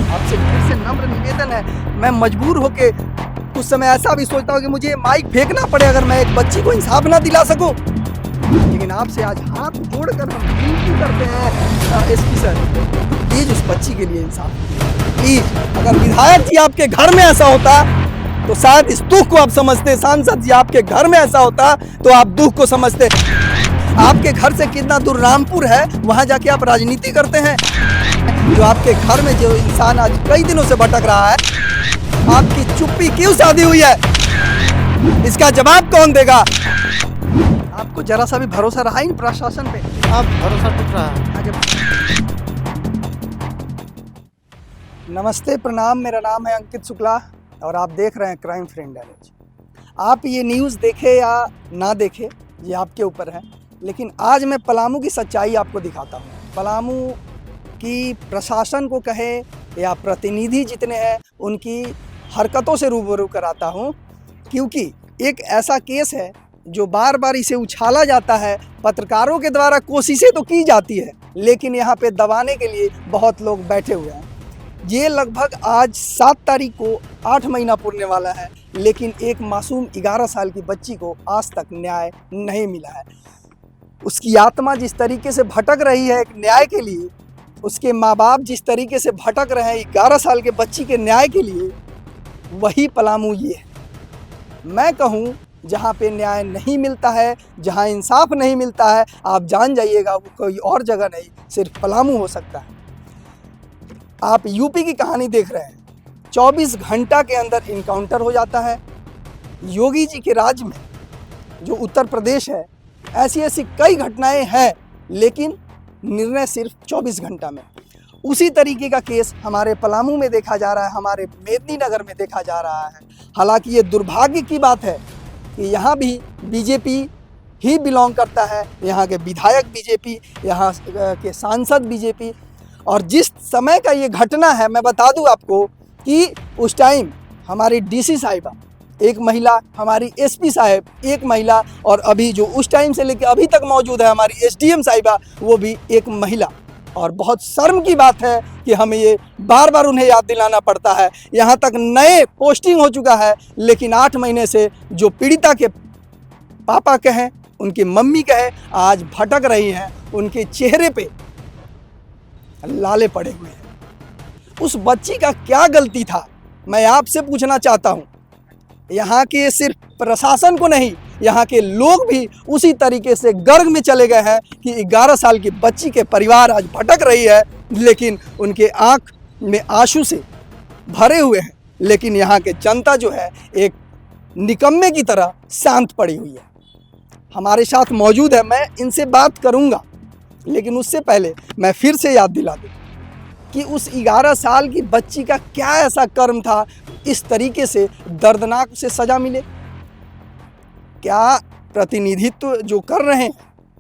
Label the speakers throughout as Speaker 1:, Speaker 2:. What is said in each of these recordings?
Speaker 1: आपसे फिर से नम्र निवेदन है, मैं मजबूर होके कुछ समय ऐसा भी सोचता हूँ कि मुझे माइक फेंकना पड़े अगर मैं एक बच्ची को इंसाफ ना दिला सकूं। लेकिन आपसे आज हाथ जोड़कर हम विनती करते हैं एसपी सर, प्लीज उस बच्ची के लिए इंसाफ प्लीज। अगर विधायक जी आपके घर में ऐसा होता तो शायद इस दुख को आप समझते, सांसद जी आपके घर में ऐसा होता तो आप दुख को समझते। आपके घर से कितना दूर रामपुर है, वहां जाके आप राजनीति करते हैं। जो आपके घर में जो इंसान आज कई दिनों से भटक रहा है, आपकी चुप्पी क्यों साधी हुई है, इसका जवाब कौन देगा? आपको जरा सा भी भरोसा रहा इन प्रशासन पे?
Speaker 2: आप भरोसा टूट रहा है।
Speaker 1: नमस्ते, प्रणाम, मेरा नाम है अंकित शुक्ला और आप देख रहे हैं क्राइम फ्री इंडिया न्यूज। आप ये न्यूज़ देखे या ना देखे ये आपके ऊपर है, लेकिन आज मैं पलामू की सच्चाई आपको दिखाता हूँ। पलामू की प्रशासन को कहे या प्रतिनिधि जितने हैं उनकी हरकतों से रूबरू कराता हूँ, क्योंकि एक ऐसा केस है जो बार बार इसे उछाला जाता है, पत्रकारों के द्वारा कोशिशें तो की जाती है, लेकिन यहाँ पे दबाने के लिए बहुत लोग बैठे हुए हैं। ये लगभग आज 7 तारीख को 8 महीना पूरने वाला है, लेकिन एक मासूम 11 साल की बच्ची को आज तक न्याय नहीं मिला है। उसकी आत्मा जिस तरीके से भटक रही है एक न्याय के लिए, उसके माँ बाप जिस तरीके से भटक रहे हैं 11 साल के बच्ची के न्याय के लिए, वही पलामू ये है। मैं कहूँ जहाँ पे न्याय नहीं मिलता है, जहाँ इंसाफ नहीं मिलता है, आप जान जाइएगा वो कोई और जगह नहीं, सिर्फ पलामू हो सकता है। आप यूपी की कहानी देख रहे हैं, 24 घंटा के अंदर इनकाउंटर हो जाता है। योगी जी के राज्य में जो उत्तर प्रदेश है, ऐसी ऐसी कई घटनाएं हैं, लेकिन निर्णय सिर्फ 24 घंटा में। उसी तरीके का केस हमारे पलामू में देखा जा रहा है, हमारे मेदिनीनगर में देखा जा रहा है। हालांकि ये दुर्भाग्य की बात है कि यहाँ भी बीजेपी ही बिलोंग करता है, यहाँ के विधायक बीजेपी, यहाँ के सांसद बीजेपी। और जिस समय का ये घटना है, मैं बता दूं आपको कि उस टाइम हमारी डीसी साहिबा एक महिला, हमारी एसपी साहब एक महिला, और अभी जो उस टाइम से लेकर अभी तक मौजूद है हमारी एसडीएम साहिबा, वो भी एक महिला। और बहुत शर्म की बात है कि हमें ये बार बार उन्हें याद दिलाना पड़ता है। यहाँ तक नए पोस्टिंग हो चुका है, लेकिन 8 महीने से जो पीड़िता के पापा कहें, उनकी मम्मी कहें, आज भटक रही हैं, उनके चेहरे पे लाले पड़े हुए हैं। उस बच्ची का क्या गलती था, मैं आपसे पूछना चाहता हूँ। यहाँ के सिर्फ प्रशासन को नहीं, यहाँ के लोग भी उसी तरीके से गर्ग में चले गए हैं कि 11 साल की बच्ची के परिवार आज भटक रही है, लेकिन उनके आंख में आंसू से भरे हुए हैं। लेकिन यहाँ के जनता जो है एक निकम्मे की तरह शांत पड़ी हुई है। हमारे साथ मौजूद है, मैं इनसे बात करूँगा, लेकिन उससे पहले मैं फिर से याद दिला दूं कि उस 11 साल की बच्ची का क्या ऐसा कर्म था इस तरीके से दर्दनाक से सजा मिले। क्या प्रतिनिधित्व जो कर रहे हैं,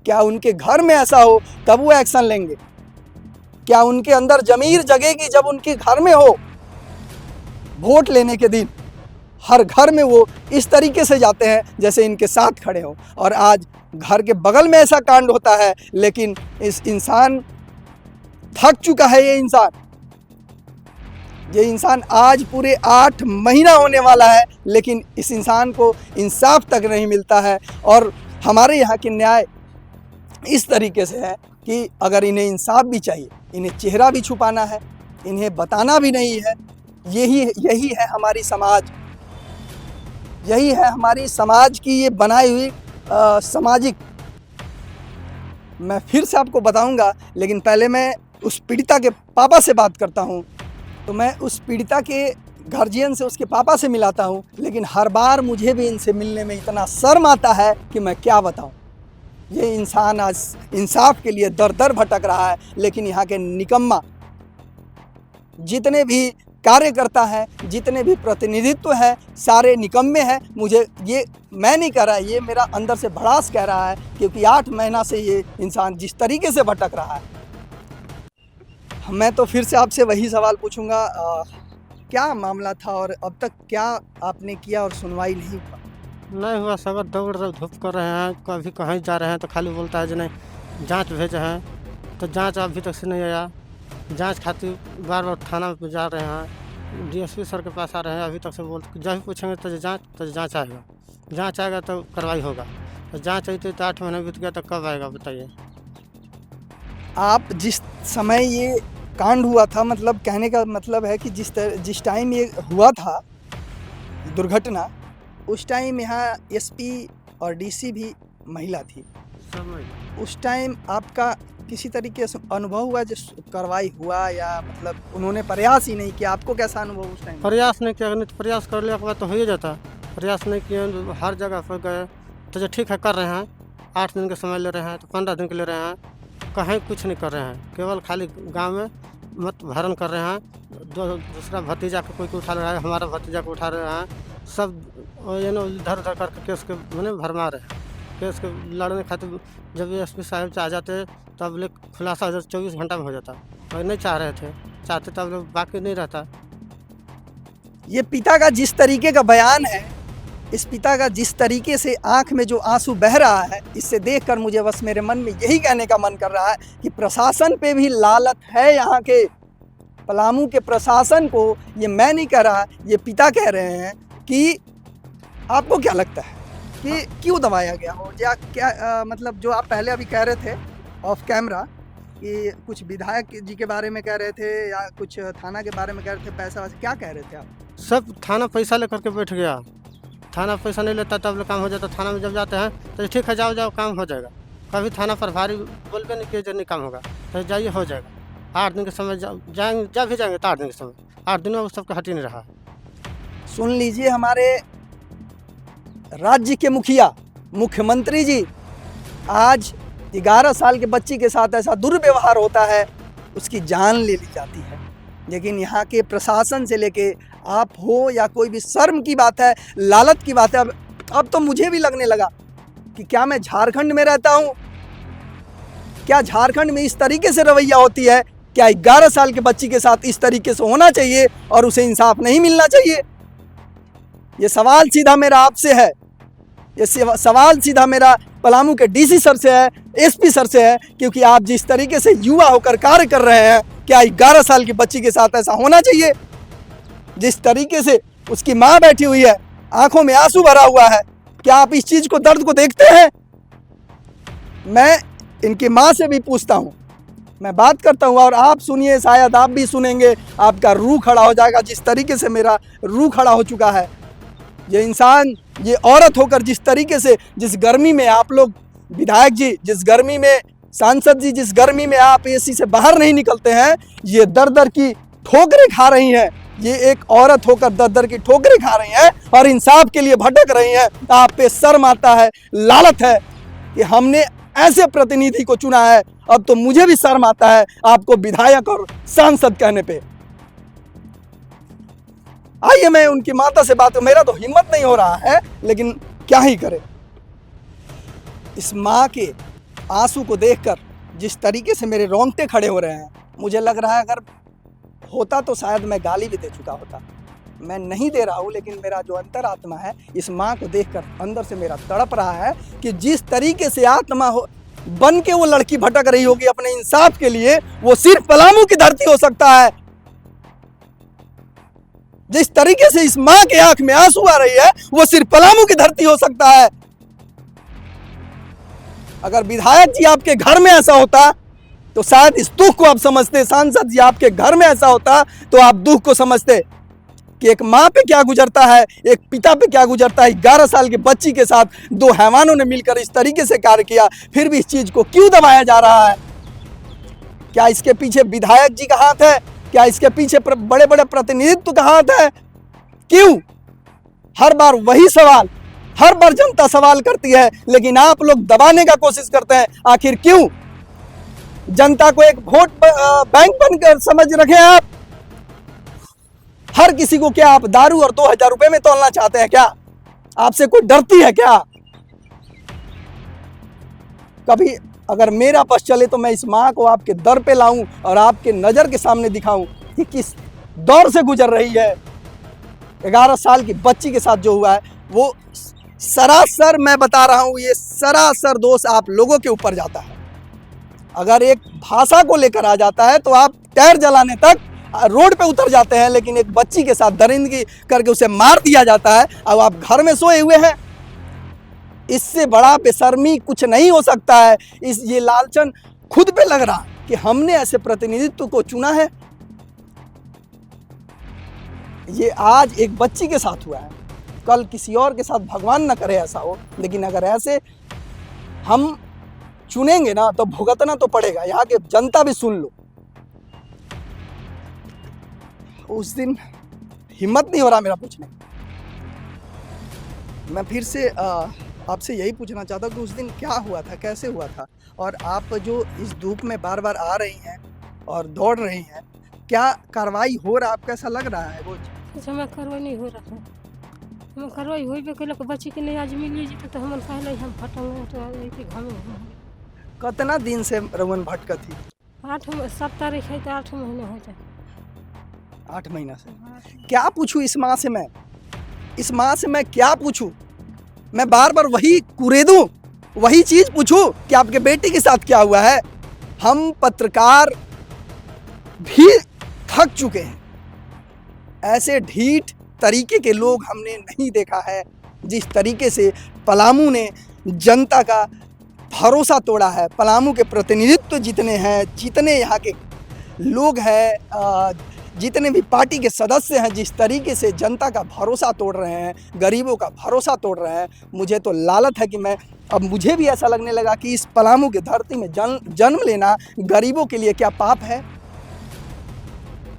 Speaker 1: क्या उनके घर में ऐसा हो तब वो एक्शन लेंगे? क्या उनके अंदर जमीर जगेगी जब उनके घर में हो? वोट लेने के दिन हर घर में वो इस तरीके से जाते हैं जैसे इनके साथ खड़े हो, और आज घर के बगल में ऐसा कांड होता है, लेकिन इस इंसान थक चुका है। ये इंसान आज पूरे 8 महीना होने वाला है, लेकिन इस इंसान को इंसाफ तक नहीं मिलता है। और हमारे यहाँ की न्याय इस तरीके से है कि अगर इन्हें इंसाफ भी चाहिए, इन्हें चेहरा भी छुपाना है, इन्हें बताना भी नहीं है। यही है हमारी समाज, यही है हमारी समाज की ये बनाई हुई सामाजिक। मैं फिर से आपको बताऊंगा, लेकिन पहले मैं उस पीड़िता के पापा से बात करता हूं। तो मैं उस पीड़िता के गार्जियन से, उसके पापा से मिलाता हूं, लेकिन हर बार मुझे भी इनसे मिलने में इतना शर्म आता है कि मैं क्या बताऊं। ये इंसान आज इंसाफ के लिए दर दर भटक रहा है, लेकिन यहाँ के निकम्मा जितने भी कार्यकर्ता हैं, जितने भी प्रतिनिधित्व हैं, सारे निकम्मे हैं। मुझे ये मैं नहीं कह रहा, ये मेरा अंदर से भड़ास कह रहा है, क्योंकि 8 महीना से ये इंसान जिस तरीके से भटक रहा है। मैं तो फिर से आपसे वही सवाल पूछूंगा, क्या मामला था और अब तक क्या आपने किया और सुनवाई नहीं हुआ?
Speaker 2: नहीं हुआ, सब दौड़ धूप कर रहे हैं। कभी कहीं जा रहे हैं तो खाली बोलता है जो नहीं जांच भेजे हैं, तो जांच अभी तक से नहीं आया। जांच खातिर बार बार थाना में जा रहे हैं, डीएसपी सर के पास आ रहे हैं। अभी तक से बोलते जब भी पूछेंगे तो जांच आएगा, जांच आएगा तो कार्रवाई होगा। तो जांच आई तो 8 महीने बीत गया, तो कब आएगा बताइए।
Speaker 1: आप जिस समय ये कांड हुआ था, मतलब कहने का मतलब है कि जिस टाइम ये हुआ था दुर्घटना, उस टाइम यहाँ एसपी और डीसी भी महिला थी। उस टाइम आपका किसी तरीके से अनुभव हुआ जिस कार्रवाई हुआ, या मतलब उन्होंने प्रयास ही नहीं किया? आपको कैसा अनुभव उस टाइम?
Speaker 2: प्रयास नहीं किया, नहीं तो प्रयास कर लिया के बाद तो हो ही जाता। प्रयास नहीं किए, हर जगह पर गए तो जो ठीक है कर रहे हैं, 8 दिन का समय ले रहे हैं तो 15 दिन के ले रहे हैं, कहीं कुछ नहीं कर रहे हैं। केवल खाली गांव में मत भरण कर रहे हैं। दूसरा भतीजा को कोई उठा रहा है, हमारा भतीजा को उठा रहे हैं, सब इधर उधर करके केस के मैंने भरमा रहे हैं। केस के लड़ने खातिर जब एसपी साहब आ जाते तब लोग खुलासा हो जाता, 24 घंटा में हो जाता। और नहीं चाह रहे थे, चाहते तब लोग बाकी नहीं रहता।
Speaker 1: ये पिता का जिस तरीके का बयान है, इस पिता का जिस तरीके से आंख में जो आंसू बह रहा है, इससे देखकर मुझे बस मेरे मन में यही कहने का मन कर रहा है कि प्रशासन पे भी लालच है। यहाँ के पलामू के प्रशासन को, ये मैं नहीं कह रहा, ये पिता कह रहे हैं कि आपको क्या लगता है कि क्यों दबाया गया हो, या क्या मतलब जो आप पहले अभी कह रहे थे ऑफ कैमरा कि कुछ विधायक जी के बारे में कह रहे थे या कुछ थाना के बारे में कह रहे थे, पैसा वैसा क्या कह रहे थे आप?
Speaker 2: सब थाना पैसा लेकर के बैठ गया। थाना पैसा नहीं लेता तब काम हो जाता। थाना में जब जाते हैं तो ठीक है जाओ जाओ काम हो जाएगा। कभी थाना प्रभारी बोल के नहीं कि जो नहीं काम होगा, तो जाइए हो जाएगा। 8 दिन के समय जाएंगे, जब भी जाएंगे तो 8 दिन के समय, 8 दिनों में सबका हट ही नहीं रहा।
Speaker 1: सुन लीजिए, हमारे राज्य के मुखिया मुख्यमंत्री जी, आज 11 साल के बच्ची के साथ ऐसा दुर्व्यवहार होता है, उसकी जान ले ली जाती है। लेकिन यहाँ के प्रशासन से लेके आप हो या कोई भी, शर्म की बात है, लालच की बात है। अब तो मुझे भी लगने लगा कि क्या मैं झारखंड में रहता हूँ? क्या झारखंड में इस तरीके से रवैया होती है? क्या 11 साल के बच्ची के साथ इस तरीके से होना चाहिए और उसे इंसाफ नहीं मिलना चाहिए? ये सवाल सीधा मेरा आपसे है, ये सवाल सीधा मेरा पलामू के डीसी सर से है, एसपी सर से है, क्योंकि आप जिस तरीके से युवा होकर कार्य कर रहे हैं, क्या 11 साल की बच्ची के साथ ऐसा होना चाहिए? जिस तरीके से उसकी माँ बैठी हुई है, आंखों में आंसू भरा हुआ है, क्या आप इस चीज को, दर्द को देखते हैं? मैं इनकी माँ से भी पूछता हूँ, मैं बात करता हूँ और आप सुनिए, शायद आप भी सुनेंगे, आपका रूह खड़ा हो जाएगा। जिस तरीके से मेरा रूह खड़ा हो चुका है, ये इंसान, ये औरत होकर जिस तरीके से, जिस गर्मी में आप लोग विधायक जी, जिस गर्मी में सांसद जी, जिस गर्मी में आप एसी से बाहर नहीं निकलते हैं, ये दर दर की ठोकरें खा रही हैं। ये एक औरत होकर दर दर की ठोकरें खा रही हैं और इंसाफ के लिए भटक रही हैं। आप पे शर्म आता है, लालच है कि हमने ऐसे प्रतिनिधि को चुना है। अब तो मुझे भी शर्म आता है आपको विधायक और सांसद कहने पे। आइए मैं उनकी माता से बात, मेरा तो हिम्मत नहीं हो रहा है, लेकिन क्या ही करे। इस माँ के आंसू को देखकर जिस तरीके से मेरे रोंगटे खड़े हो रहे हैं, मुझे लग रहा है अगर होता तो शायद मैं गाली भी दे चुका होता। मैं नहीं दे रहा हूँ, लेकिन मेरा जो अंतरात्मा है इस माँ को देखकर अंदर से मेरा तड़प रहा है कि जिस तरीके से आत्मा हो बन के वो लड़की भटक रही होगी अपने इंसाफ के लिए, वो सिर्फ पलामू की धरती हो सकता है। जिस तरीके से इस माँ के आंख में आंसू आ रही है, वो सिर्फ पलामू की धरती हो सकता है। अगर विधायक जी आपके घर में ऐसा होता तो शायद इस दुख को आप समझते, सांसद जी आपके घर में ऐसा होता तो आप दुख को समझते कि एक माँ पे क्या गुजरता है, एक पिता पे क्या गुजरता है। 11 साल की बच्ची के साथ 2 हैवानों ने मिलकर इस तरीके से कार्य किया, फिर भी इस चीज को क्यों दबाया जा रहा है? क्या इसके पीछे विधायक जी का हाथ है? क्या इसके पीछे बड़े बड़े प्रतिनिधित्व का हाथ है? क्यों हर बार वही सवाल, हर बार जनता सवाल करती है, लेकिन आप लोग दबाने का कोशिश करते हैं। आखिर क्यों? जनता को एक वोट बैंक बनकर समझ रखे हैं आप? हर किसी को क्या आप दारू और 2000 रुपए में तोलना चाहते हैं क्या? आपसे कोई डरती है क्या? कभी अगर मेरा बस चले तो मैं इस माँ को आपके दर पे लाऊं और आपके नजर के सामने दिखाऊं कि किस दौर से गुजर रही है। 11 साल की बच्ची के साथ जो हुआ है, वो सरासर, मैं बता रहा हूं, ये सरासर दोष आप लोगों के ऊपर जाता है। अगर एक भाषा को लेकर आ जाता है तो आप टायर जलाने तक रोड पे उतर जाते हैं, लेकिन एक बच्ची के साथ दरिंदगी करके उसे मार दिया जाता है और आप घर में सोए हुए हैं। इससे बड़ा बेशर्मी कुछ नहीं हो सकता है। ये लालचन खुद पे लग रहा कि हमने ऐसे प्रतिनिधित्व को चुना है। ये आज एक बच्ची के साथ हुआ है, कल किसी और के साथ भगवान न करे ऐसा हो, लेकिन अगर ऐसे हम चुनेंगे ना तो भुगतना तो पड़ेगा। यहाँ के जनता भी सुन लो, उस दिन हिम्मत नहीं हो रहा मेरा पूछने। मैं फिर से आपसे यही पूछना चाहता हूँ कि उस दिन क्या हुआ था, कैसे हुआ था, और आप जो इस धूप में बार बार आ रही हैं और दौड़ रही हैं, क्या कार्रवाई हो रहा है, आपको ऐसा लग रहा है?
Speaker 3: कुछ हमें कार्रवाई नहीं हो रहा है। हमें कार्रवाई हुई भी कैलक बच्ची के नहीं आज मिली जी तो हम पहले हम फटेंगे तो घूमे।
Speaker 1: कितना दिन से रवन भटका थी?
Speaker 3: 7 तारीख है तो 8 महीने हो जाए।
Speaker 1: 8 महीना से। क्या पूछूं इस माँ से मैं? इस माँ से मैं क्या पूछूं? मैं बार बार वही कुरेदूं, वही चीज पूछूं कि आपके बेटे के साथ क्या हुआ है? हम पत्रकार भी थक चुके हैं। ऐसे ढीठ तरीके के लोग हमने नहीं देखा है। जिस तरीके से पलामू ने जनता का भरोसा तोड़ा है, पलामू के प्रतिनिधित्व जितने हैं, जितने यहाँ के लोग हैं, जितने भी पार्टी के सदस्य हैं, जिस तरीके से जनता का भरोसा तोड़ रहे हैं, गरीबों का भरोसा तोड़ रहे हैं, मुझे तो लालच है कि अब मुझे भी ऐसा लगने लगा कि इस पलामू की धरती में जन्म लेना गरीबों के लिए क्या पाप है?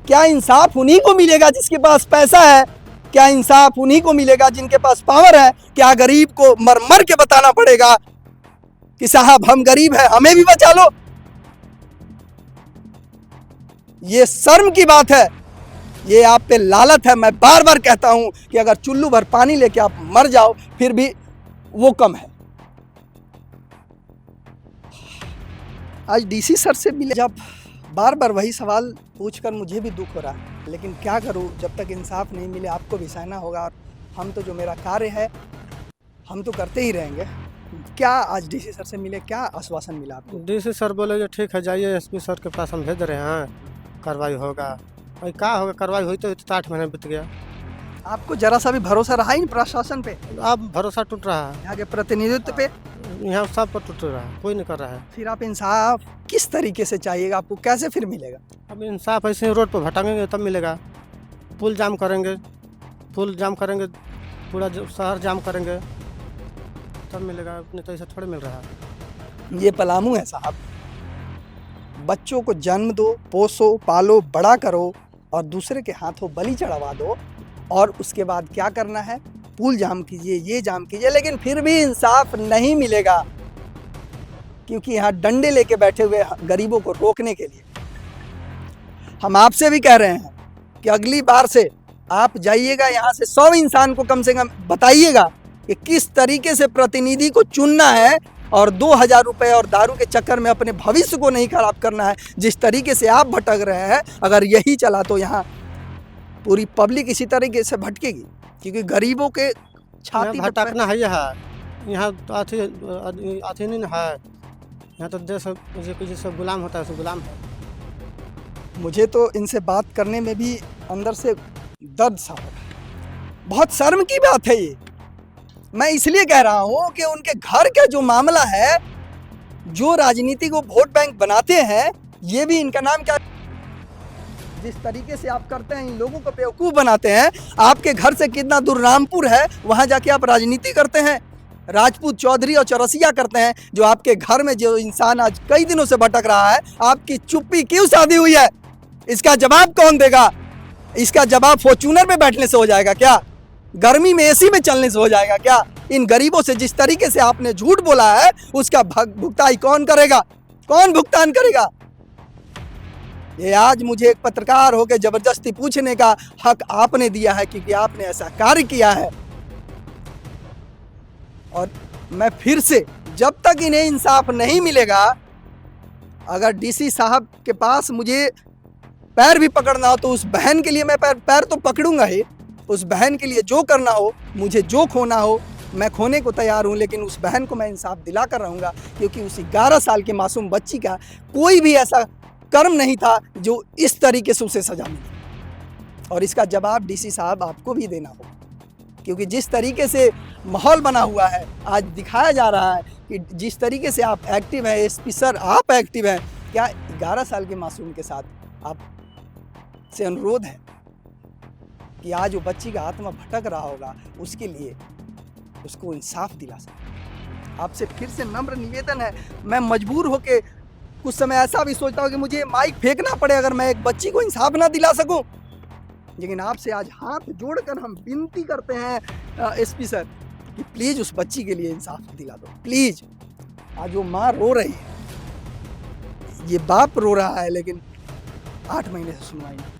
Speaker 1: क्या इंसाफ उन्हीं को मिलेगा जिसके पास पैसा है? क्या इंसाफ उन्हीं को मिलेगा जिनके पास पावर है? क्या गरीब को मर मर के बताना पड़ेगा कि साहब हम गरीब हैं, हमें भी बचा लो? ये शर्म की बात है, ये आप पे लालच है। मैं बार बार कहता हूं कि अगर चुल्लू भर पानी लेके आप मर जाओ फिर भी वो कम है। आज डीसी सर से मिले, जब बार बार वही सवाल पूछकर मुझे भी दुख हो रहा है, लेकिन क्या करूं, जब तक इंसाफ नहीं मिले आपको भी सहना होगा। और हम तो जो मेरा कार्य है हम तो करते ही रहेंगे। क्या आज डीसी सर से मिले, क्या आश्वासन मिला आपको?
Speaker 2: डीसी सर बोले जो ठीक है जाइए एसपी सर के पास हम भेज रहे हैं, कार्रवाई होगा। भाई क्या होगा, कार्रवाई हुई तो 8 महीने बीत गया।
Speaker 1: आपको जरा सा भी भरोसा रहा ही नहीं प्रशासन पे,
Speaker 2: अब भरोसा टूट रहा है,
Speaker 1: यहाँ के प्रतिनिधित्व पे?
Speaker 2: यहाँ सब पर टूट रहा है, कोई नहीं कर रहा है।
Speaker 1: फिर आप इंसाफ किस तरीके से चाहिएगा आपको, कैसे फिर मिलेगा?
Speaker 2: अब इंसाफ ऐसे ही रोड पर भटकेंगे तब मिलेगा। पुल जाम करेंगे, पूरा शहर जाम करेंगे तब मिलेगा, अपने तो ऐसा थोड़े मिल रहा है।
Speaker 1: ये पलामू है साहब। बच्चों को जन्म दो, पोसो, पालो, बड़ा करो और दूसरे के हाथों बलि चढ़वा दो, और उसके बाद क्या करना है? पुल जाम कीजिए, ये जाम कीजिए, लेकिन फिर भी इंसाफ नहीं मिलेगा, क्योंकि यहाँ डंडे लेके बैठे हुए गरीबों को रोकने के लिए। हम आपसे भी कह रहे हैं कि अगली बार से आप जाइएगा यहाँ से 100 इंसान को कम से कम बताइएगा कि किस तरीके से प्रतिनिधि को चुनना है, और 2000 रुपये और दारू के चक्कर में अपने भविष्य को नहीं खराब करना है। जिस तरीके से आप भटक रहे हैं, अगर यही चला तो यहाँ पूरी पब्लिक इसी तरीके से भटकेगी, क्योंकि गरीबों के छाती पे
Speaker 2: भटकना है। यहाँ तो अथी नहीं है, यहाँ तो देश जैसे गुलाम होता है सो गुलाम है।
Speaker 1: मुझे तो इनसे बात करने में भी अंदर से दर्द सा हो रहा है। बहुत शर्म की बात है ये। मैं इसलिए कह रहा हूँ कि उनके घर का जो मामला है, जो राजनीति को वोट बैंक बनाते हैं, ये भी इनका नाम क्या, जिस तरीके से आप करते हैं, इन लोगों को बेवकूफ़ बनाते हैं। आपके घर से कितना दूर रामपुर है, वहाँ जाके आप राजनीति करते हैं, राजपूत, चौधरी और चौरसिया करते हैं। जो आपके घर में जो इंसान आज कई दिनों से भटक रहा है, आपकी चुप्पी क्यों साधी हुई है? इसका जवाब कौन देगा? इसका जवाब फॉर्च्यूनर में बैठने से हो जाएगा क्या? गर्मी में एसी में चलने से हो जाएगा क्या? इन गरीबों से जिस तरीके से आपने झूठ बोला है, उसका भुगतान कौन करेगा? कौन भुगतान करेगा? ये आज मुझे एक पत्रकार होकर जबरदस्ती पूछने का हक आपने दिया है, क्योंकि आपने ऐसा कार्य किया है। और मैं फिर से, जब तक इन्हें इंसाफ नहीं मिलेगा, अगर डीसी साहब के पास मुझे पैर भी पकड़ना हो तो उस बहन के लिए मैं पैर तो पकड़ूंगा ही। उस बहन के लिए जो करना हो, मुझे जो खोना हो, मैं खोने को तैयार हूँ, लेकिन उस बहन को मैं इंसाफ दिला कर रहूँगा, क्योंकि उस 11 साल के मासूम बच्ची का कोई भी ऐसा कर्म नहीं था जो इस तरीके से उसे सजा मिली। और इसका जवाब डीसी साहब आपको भी देना होगा, क्योंकि जिस तरीके से माहौल बना हुआ है, आज दिखाया जा रहा है कि जिस तरीके से आप एक्टिव हैं, एसपी सर आप एक्टिव हैं, क्या 11 साल के मासूम के साथ आप से अनुरोध है कि आज वो बच्ची का आत्मा भटक रहा होगा, उसके लिए उसको इंसाफ दिला सकें। आपसे फिर से नम्र निवेदन है, मैं मजबूर होके कुछ समय ऐसा भी सोचता हूँ कि मुझे माइक फेंकना पड़े अगर मैं एक बच्ची को इंसाफ ना दिला सकूं, लेकिन आपसे आज हाथ जोड़कर हम विनती करते हैं एसपी सर कि प्लीज़ उस बच्ची के लिए इंसाफ दिला दो, प्लीज़। आज वो माँ रो रही है, ये बाप रो रहा है, लेकिन 8 महीने से सुनवाई नहीं।